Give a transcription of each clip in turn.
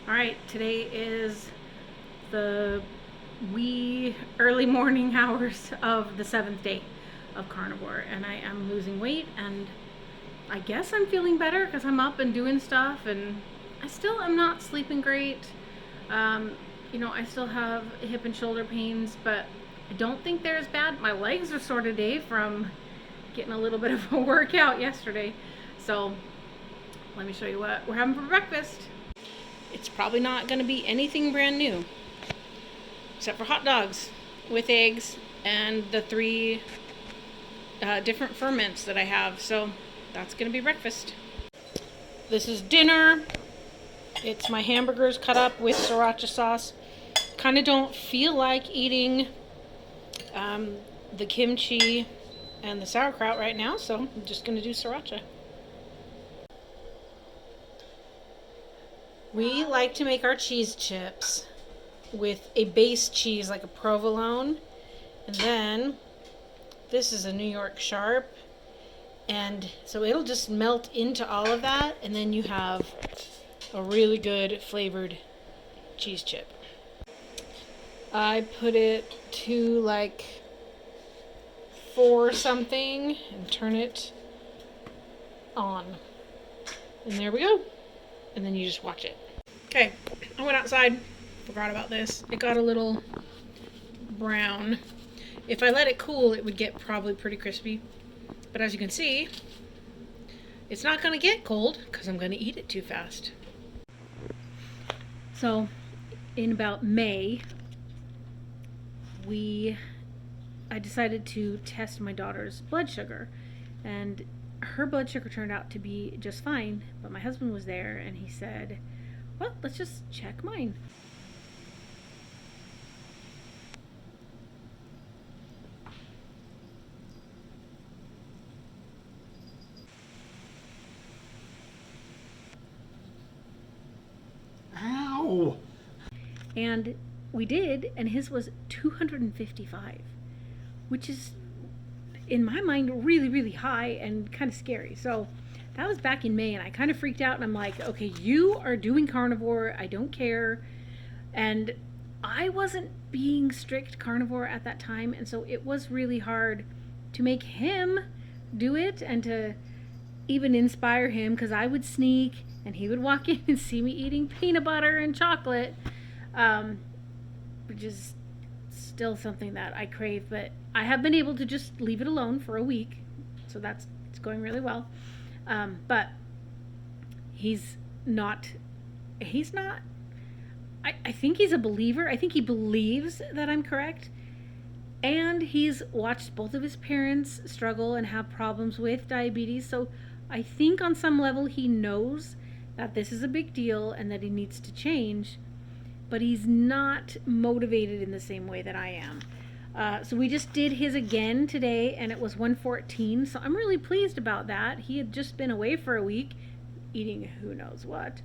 All right, today is the wee early morning hours of the 7th day of carnivore, and I am losing weight, and I guess I'm feeling better because I'm up and doing stuff, and I still am not sleeping great. Um, I still have hip and shoulder pains, but I don't think they're as bad. My legs are sore today from getting a little bit of a workout yesterday. So let me show you what we're having for breakfast. It's probably not going to be anything brand new, except for hot dogs with eggs and the three different ferments that I have. So that's going to be breakfast. This is dinner. It's my hamburgers cut up with sriracha sauce. Kind of don't feel like eating the kimchi and the sauerkraut right now, so I'm just going to do sriracha. We like to make our cheese chips with a base cheese like a provolone, and then this is a New York Sharp, and so it'll just melt into all of that, and then you have a really good flavored cheese chip. I put it to like 4 something and turn it on, and there we go. And then you just watch it. Okay, I went outside, forgot about this. It got a little brown. If I let it cool, it would get probably pretty crispy. But as you can see, it's not gonna get cold because I'm gonna eat it too fast. So in about May, I decided to test my daughter's blood sugar, and her blood sugar turned out to be just fine, but my husband was there and he said, well, let's just check mine. Ow! And we did, and his was 255, which is in my mind really, really high and kind of scary. So that was back in May, and I kind of freaked out, and I'm like, okay, you are doing carnivore, I don't care. And I wasn't being strict carnivore at that time, and so it was really hard to make him do it and to even inspire him, because I would sneak and he would walk in and see me eating peanut butter and chocolate, which is still something that I crave, but I have been able to just leave it alone for a week, so it's going really well. But he's not, I think he's a believer. I think he believes that I'm correct. And he's watched both of his parents struggle and have problems with diabetes. So I think on some level he knows that this is a big deal and that he needs to change, but he's not motivated in the same way that I am. So we just did his again today, and it was 114. So I'm really pleased about that. He had just been away for a week, eating who knows what.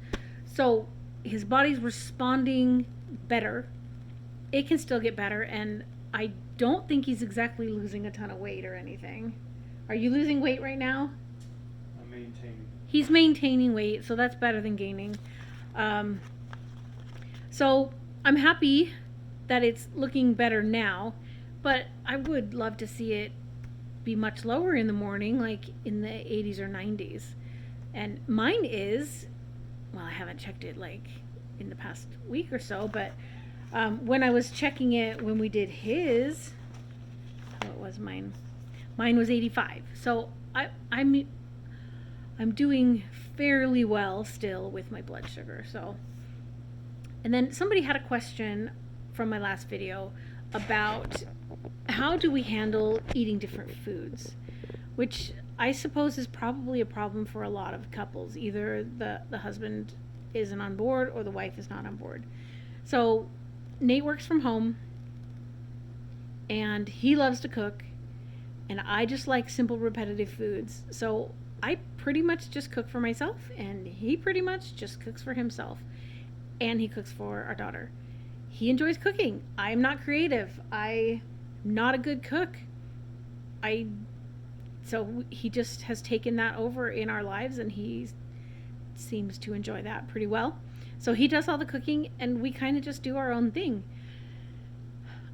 So his body's responding better. It can still get better, and I don't think he's exactly losing a ton of weight or anything. Are you losing weight right now? I'm maintaining. He's maintaining weight, so that's better than gaining. So I'm happy that it's looking better now, but I would love to see it be much lower in the morning, like in the 80s or 90s. And mine is, well, I haven't checked it like in the past week or so, but when I was checking it when we did his, what was mine? Mine was 85. So I'm doing fairly well still with my blood sugar. So, and then somebody had a question from my last video about how do we handle eating different foods, which I suppose is probably a problem for a lot of couples. Either the husband isn't on board or the wife is not on board. So Nate works from home and he loves to cook, and I just like simple repetitive foods. So I pretty much just cook for myself, and he pretty much just cooks for himself, and he cooks for our daughter. He enjoys cooking. I'm not creative. I'm not a good cook. So he just has taken that over in our lives, and he seems to enjoy that pretty well. So he does all the cooking, and we kind of just do our own thing.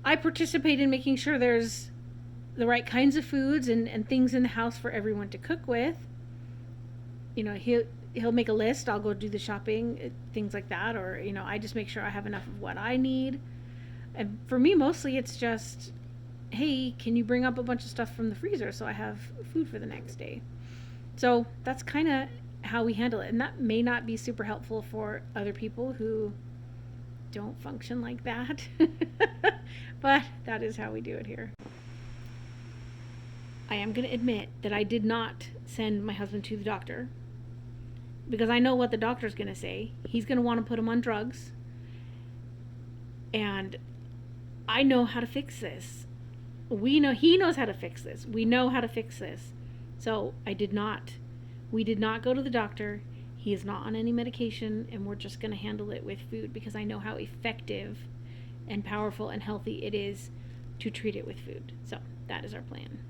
I participate in making sure there's the right kinds of foods and things in the house for everyone to cook with. You know, he'll make a list. I'll go do the shopping, things like that, or I just make sure I have enough of what I need. And for me, mostly it's just, hey, can you bring up a bunch of stuff from the freezer so I have food for the next day? So that's kind of how we handle it, and that may not be super helpful for other people who don't function like that. But that is how we do it here. I am going to admit that I did not send my husband to the doctor because I know what the doctor's going to say. He's going to want to put him on drugs. And I know how to fix this. He knows how to fix this. We know how to fix this. So we did not go to the doctor. He is not on any medication, and we're just going to handle it with food because I know how effective and powerful and healthy it is to treat it with food. So that is our plan.